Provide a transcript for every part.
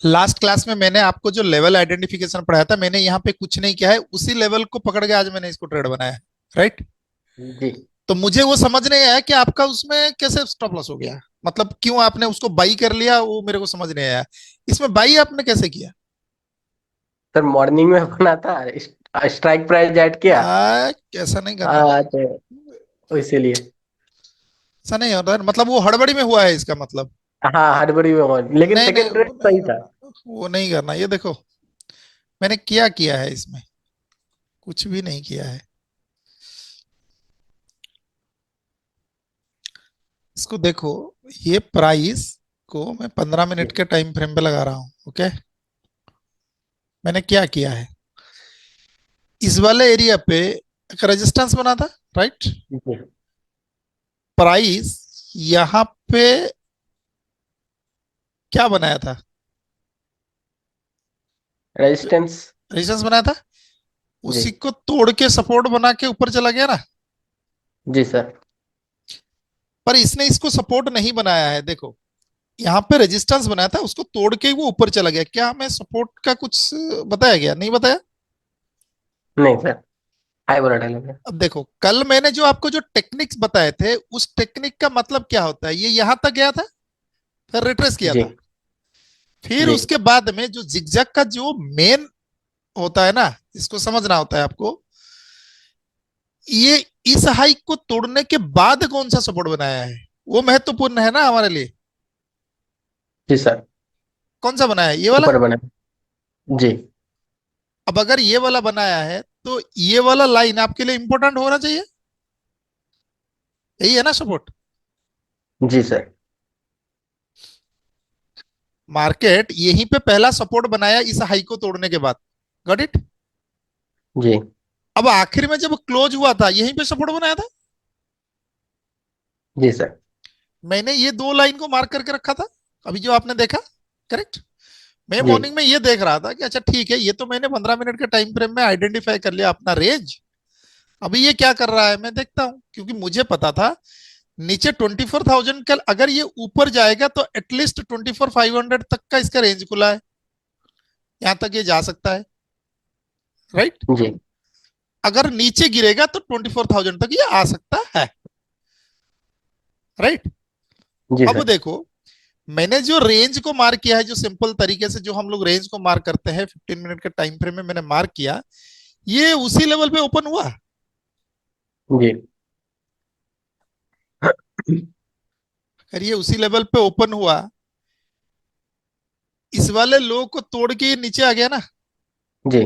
Last class में मैंने आपको जो लेवल आइडेंटिफिकेशन पढ़ाया था, मैंने यहाँ पे कुछ नहीं किया है, उसी लेवल को पकड़ के आज मैंने इसको ट्रेड बनाया है। राइट। जी तो मुझे वो समझ नहीं आया कि आपका उसमें कैसे स्टॉप लॉस हो गया, मतलब क्यों आपने उसको बाई कर लिया, वो मेरे को समझ नहीं आया। इसमें बाई आपने कैसे किया? सर, मॉर्निंग में बना था, स्ट्राइक प्राइस ऐड किया। कैसा नहीं करना भाई। तो इसीलिए। ऐसा नहीं होता है, मतलब वो हड़बड़ी में हुआ है इसका मतलब। हाँ, हड़बड़ी में लेकिन नहीं नहीं, सेकंड ट्रेड सही था। वो नहीं करना। ये देखो मैंने क्या किया है इसमें, कुछ भी नहीं किया है। इसको देखो, ये प्राइस को मैं 15 मिनट के टाइम फ्रेम पे लगा रहा हूं। ओके। मैंने क्या किया है, इस वाले एरिया पे एक रेजिस्टेंस बना था। राइट। जी। प्राइस यहां पे क्या बनाया था? रेजिस्टेंस। रेजिस्टेंस बनाया था, जी। उसी को तोड़ के सपोर्ट बना के ऊपर चला गया ना। जी सर। पर इसने इसको सपोर्ट नहीं बनाया है, देखो यहाँ पे रेजिस्टेंस बनाया था, उसको तोड़ के ही वो ऊपर चला गया। क्या हमें सपोर्ट का कुछ बताया गया? नहीं बताया। नहीं सर, हाई वोलेटाइल हो गया। अब देखो, कल मैंने जो आपको जो टेक्निक्स बताए थे, उस टेक्निक का मतलब क्या होता है, ये यहां तक गया था, फिर रिट्रेस किया जी। था, फिर जी। उसके बाद में जो जिगजैग का जो मेन होता है ना, इसको समझना होता है आपको। ये इस हाइक को तोड़ने के बाद कौन सा सपोर्ट बनाया है, वो महत्वपूर्ण है ना हमारे लिए। जी सर। कौन सा बनाया है, ये वाला? ऊपर बना। जी। अब अगर ये वाला बनाया है, तो ये वाला लाइन आपके लिए इंपॉर्टेंट होना चाहिए। यही है ना सपोर्ट। जी सर। मार्केट यहीं पे पहला सपोर्ट बनाया इस हाई को तोड़ने के बाद। Got it. जी। अब आखिर में जब क्लोज हुआ था, यहीं पे सपोर्ट बनाया था। जी सर। मैंने ये दो लाइन को मार्क करके रखा था, अभी जो आपने देखा। करेक्ट। मैं जी। मॉर्निंग में ये देख रहा था कि अच्छा ठीक है, ये तो मैंने 15 मिनट के टाइम फ्रेम में आइडेंटिफाई कर लिया अपना रेंज। अभी ये क्या कर रहा है मैं देखता हूं, क्योंकि मुझे पता था नीचे 24,000 का अगर ये ऊपर जाएगा तो एटलीस्ट 24,500 तक का इसका रेंज खुला है, यहां तक ये जा सकता है। राइट। जी। अगर नीचे गिरेगा तो 24,000 तक ये आ सकता है। राइट। जी अब सर। देखो, मैंने जो रेंज को मार्क किया है, जो सिंपल तरीके से जो हम लोग रेंज को मार्क करते हैं 15 मिनट के टाइम फ्रेम में मैंने मार्क किया, ये उसी लेवल पे ओपन हुआ। जी। अगर ये उसी लेवल पे ओपन हुआ, इस वाले लो को तोड़ के ये नीचे आ गया ना, जी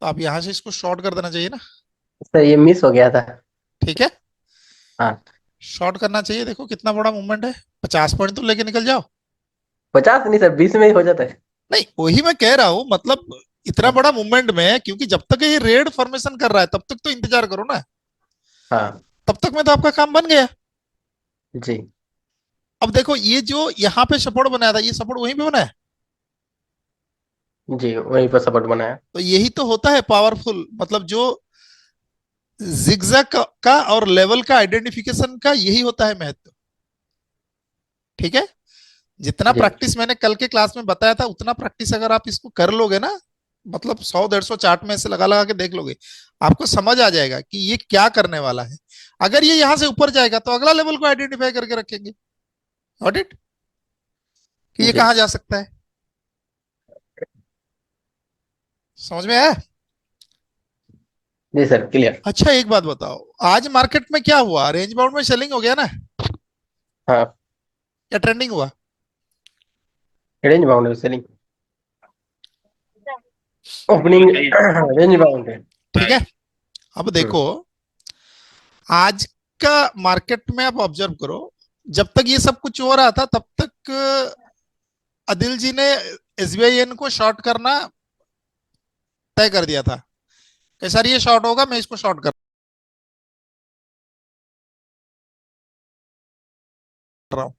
तो आप यहां से इसको शॉर्ट कर देना चाहिए ना। सर, ये मिस हो गया था। ठीक है, हाँ। शॉर्ट करना चाहिए। देखो कितना बड़ा मूवमेंट है, 50 पॉइंट तो लेके निकल जाओ। 50 नहीं सर, 20 में ही हो जाता है। नहीं वही मैं कह रहा हूं, मतलब इतना हाँ। बड़ा मूवमेंट में है, क्योंकि जब तक ये रेड फॉर्मेशन कर रहा है तब तक तो इंतजार करो ना। हाँ। तब तक में तो आपका काम बन गया। जी। अब देखो, ये जो यहाँ पे सपोर्ट बनाया था, ये सपोर्ट वहीं पे बनाया। जी, वहीं पर सपोर्ट बनाया। तो यही तो होता है पावरफुल, मतलब जो जिगजैग का और लेवल का आइडेंटिफिकेशन का यही होता है महत्व। ठीक है। जितना जी। प्रैक्टिस मैंने कल के क्लास में बताया था, उतना प्रैक्टिस अगर आप इसको कर लोगे ना, मतलब 100 150 चार्ट में ऐसे लगा लगा के देख लोगे, आपको समझ आ जाएगा कि ये क्या करने वाला है। अगर ये यहां से ऊपर जाएगा तो अगला लेवल को आइडेंटिफाई करके रखेंगे। गॉट इट, कि ये जी। कहां जा सकता है। समझ में आया? जी सर, क्लियर। अच्छा एक बात बताओ, आज मार्केट में क्या हुआ, रेंज बाउंड में सेलिंग हो गया ना, हाँ। या ट्रेंडिंग हुआ? रेंज बाउंड है सेलिंग। ओपनिंग रेंज बाउंड है। ठीक है। अब हम्म। देखो, आज का मार्केट में आप ऑब्जर्व करो, जब तक ये सब कुछ हो रहा था तब तक अदिल जी ने एसबीआई को शॉर्ट करना तय कर दिया था कि सर ये शॉर्ट होगा, मैं इसको शॉर्ट कर रहा हूं,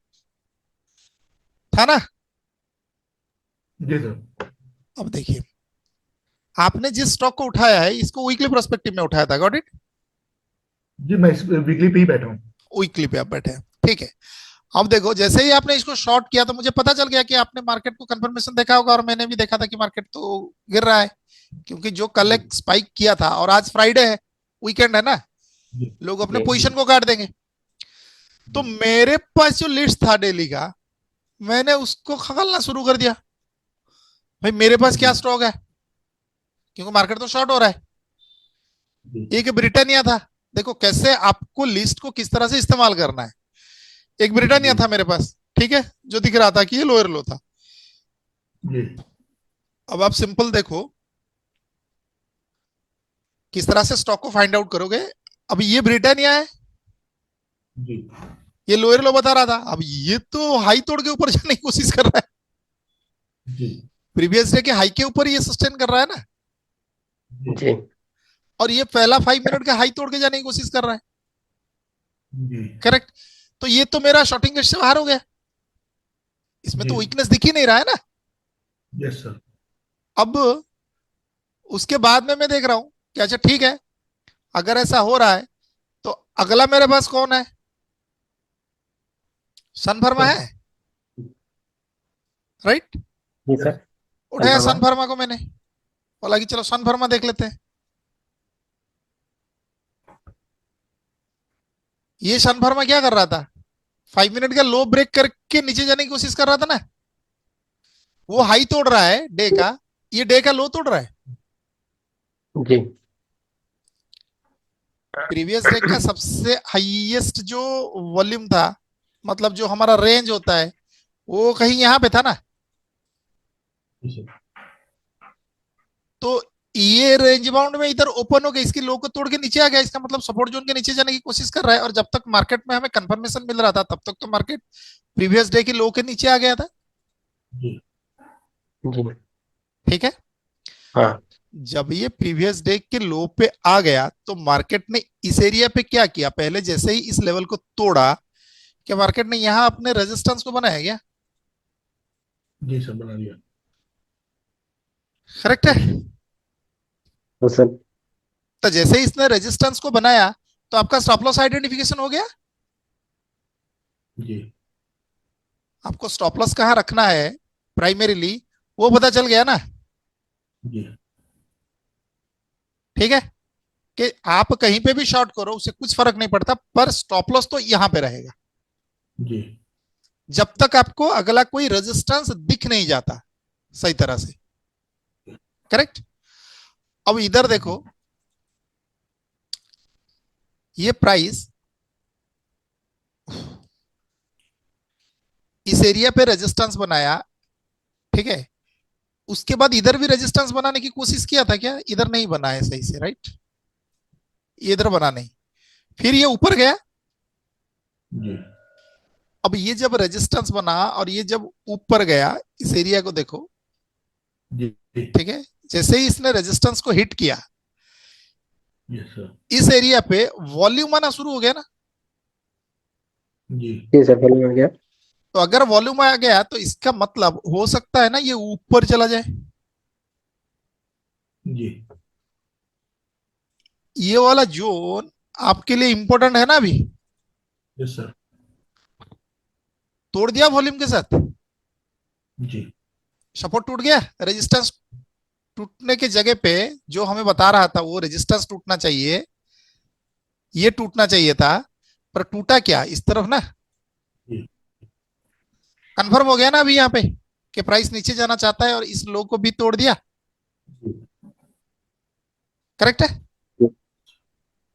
था ना। जी सर। अब देखिए, आपने जिस स्टॉक को उठाया है इसको वीकली प्रोस्पेक्टिव में उठाया था। Got it. जी, मैं इस वीकली पे ही बैठा हूँ। वीकली पे आप बैठे हैं, ठीक है। अब देखो, जैसे ही आपने इसको शॉर्ट किया तो मुझे पता चल गया कि आपने मार्केट को कंफर्मेशन देखा होगा, और मैंने भी देखा था कि मार्केट तो गिर रहा है, क्योंकि जो कल जी एक स्पाइक किया था, और आज फ्राइडे है, वीकेंड है ना, जी लोग अपने जी पोजीशन को काट देंगे। तो जी मेरे पास जो लिस्ट था डेली का, मैंने उसको खगलना शुरू कर दिया। भाई मेरे पास क्या जी स्टॉक है, क्योंकि मार्केट तो शॉर्ट हो रहा है। जी एक ब्रिटानिया था। देखो कैसे आपको लिस्ट को किस तरह से इस्तेमाल करना है। एक ब्रिटानिया जी था मेरे पास, ठीक है, जो दिख रहा था कि ये लोअर लो था। जी अब आप सिंपल देखो किस तरह से स्टॉक को फाइंड आउट करोगे। अब ये ब्रिटानिया है, जी ये लोअर लो बता रहा था, अब ये तो हाई तोड़ के ऊपर जाने की कोशिश कर रहा है। जी प्रीवियस डे के हाई के ऊपर ये सस्टेन कर रहा है ना, जी जी और ये पहला 5 मिनट का हाई तोड़ के जाने की कोशिश कर रहा है। जी करेक्ट। तो ये तो मेरा शॉर्टिंग लिस्ट से बाहर हो गया, इसमें जी तो वीकनेस दिख ही नहीं रहा है ना। Yes sir. अब उसके बाद में मैं देख रहा हूं कि अच्छा ठीक है, अगर ऐसा हो रहा है तो अगला मेरे पास कौन है, सन फर्मा है, राइट। जी सर। यस उठाया कंफर्म सन है। फर्मा को मैंने, बोला कि चलो सन फर्मा देख लेते हैं। ये सन फर्मा क्या कर रहा था, 5 मिनट का लो ब्रेक करके नीचे जाने की कोशिश कर रहा था ना। वो हाई तोड़ रहा है डे का, ये डे का लो तोड़ रहा है। जी प्रीवियस डे का सबसे हाईएस्ट जो वॉल्यूम था, मतलब जो हमारा रेंज होता है, वो कहीं यहाँ पे था ना। सर। तो ये रेंज बाउंड में इधर ओपन हो गया, इसकी लो को तोड़ के नीचे आ गया, इसका मतलब सपोर्ट जोन के नीचे जाने की कोशिश कर रहा है। और जब तक मार्केट में हमें कंफर्मेशन मिल रहा था, तब तक तो मार्केट प्रीवियस डे की लो के नीचे आ गया था। जी जी ठीक है। हाँ जब ये प्रीवियस डे के लो पे आ गया तो मार्केट ने इस एरिया पे क्या किया, पहले जैसे ही इस लेवल को तोड़ा, क्या मार्केट ने यहां अपने रेजिस्टेंस को बनाया गया। जी सर बना दिया। करेक्ट है। तो सर। तो जैसे ही इसने रेजिस्टेंस को बनाया, तो आपका स्टॉप लॉस आइडेंटिफिकेशन हो गया। जी आपको स्टॉप लॉस कहां रखना है प्राइमरीली, वो पता चल गया ना। जी ठीक है, कि आप कहीं पे भी शॉर्ट करो उसे कुछ फर्क नहीं पड़ता, पर स्टॉप लॉस तो यहां पे रहेगा, जी जब तक आपको अगला कोई रेजिस्टेंस दिख नहीं जाता सही तरह से। करेक्ट। अब इधर देखो, ये प्राइस इस एरिया पे रेजिस्टेंस बनाया, ठीक है। उसके बाद इधर भी रेजिस्टेंस बनाने की कोशिश किया था क्या, इधर नहीं बना है सही से, राइट। ये इधर बना नहीं, फिर ये ऊपर गया। जी अब ये जब रेजिस्टेंस बना और ये जब ऊपर गया, इस एरिया को देखो, जी ठीक है। जैसे ही इसने रेजिस्टेंस को हिट किया, यस सर। इस एरिया पे वॉल्यूम आना शुरू हो गया ना। जी जी सर फॉलो हो गया। तो अगर वॉल्यूम आ गया तो इसका मतलब हो सकता है ना ये ऊपर चला जाए। जी ये वाला जोन आपके लिए इंपॉर्टेंट है ना अभी। Yes sir. तोड़ दिया वॉल्यूम के साथ, जी सपोर्ट टूट गया, रेजिस्टेंस टूटने की जगह पे जो हमें बता रहा था वो रेजिस्टेंस टूटना चाहिए, ये टूटना चाहिए था, पर टूटा क्या इस तरफ ना। जी कंफर्म हो गया ना अभी यहाँ पे कि प्राइस नीचे जाना चाहता है, और इस लो को भी तोड़ दिया। जी करेक्ट है।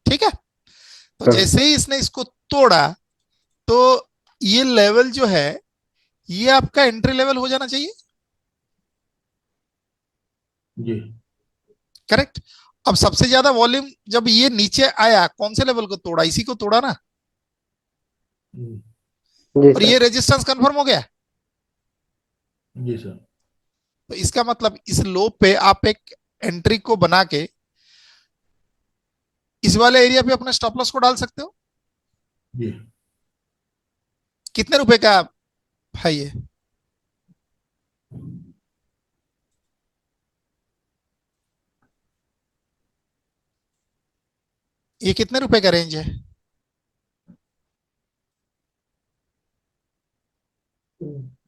ठीक है। तो हाँ जैसे ही इसने इसको तोड़ा, तो ये लेवल जो है, ये आपका एंट्री लेवल हो जाना चाहिए। जी करेक्ट। अब सबसे ज्यादा वॉल्यूम जब ये नीचे आया, कौन से लेवल को तोड़ा, इसी को तोड़ा ना। जी और सर। ये रेजिस्टेंस कंफर्म हो गया। जी सर। तो इसका मतलब इस लो पे आप एक एंट्री को बना के इस वाले एरिया पे अपने स्टॉप लॉस को डाल सकते हो। जी कितने रुपए का है ये कितने रुपए का रेंज है।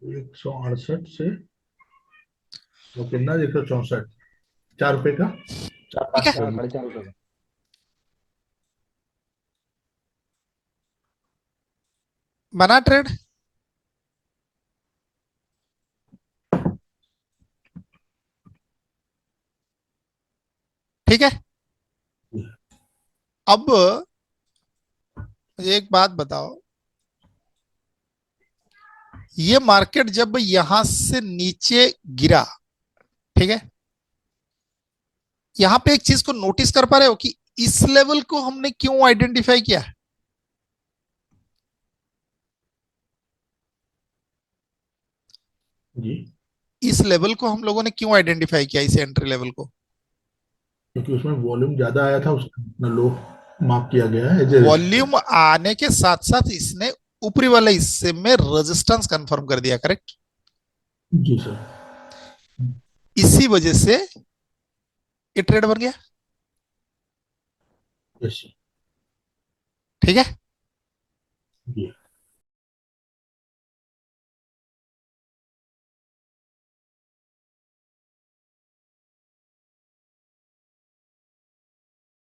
168 से वो कितना 164, 4 रुपए का, चार ठीक पाँच है, हाँ, रुपए 4.5 रुपए का। बना ट्रेड। ठीक है, जी। अब मुझे एक बात बताओ, ये मार्केट जब यहां से नीचे गिरा, ठीक है, यहां पे एक चीज को नोटिस कर पा रहे हो कि इस लेवल को हमने क्यों आइडेंटिफाई किया? जी, इस लेवल को हम लोगों ने क्यों आइडेंटिफाई किया, इस एंट्री लेवल को? क्योंकि उसमें वॉल्यूम ज्यादा आया था, उसका अपना लो मार्क किया गया है एज ए वॉल्यूम आने के साथ साथ इसने ऊपरी वाले हिस्से में रेजिस्टेंस कंफर्म कर दिया, करेक्ट? जी सर। इसी वजह से ये ट्रेड बन गया। Yes sir. ठीक है, जी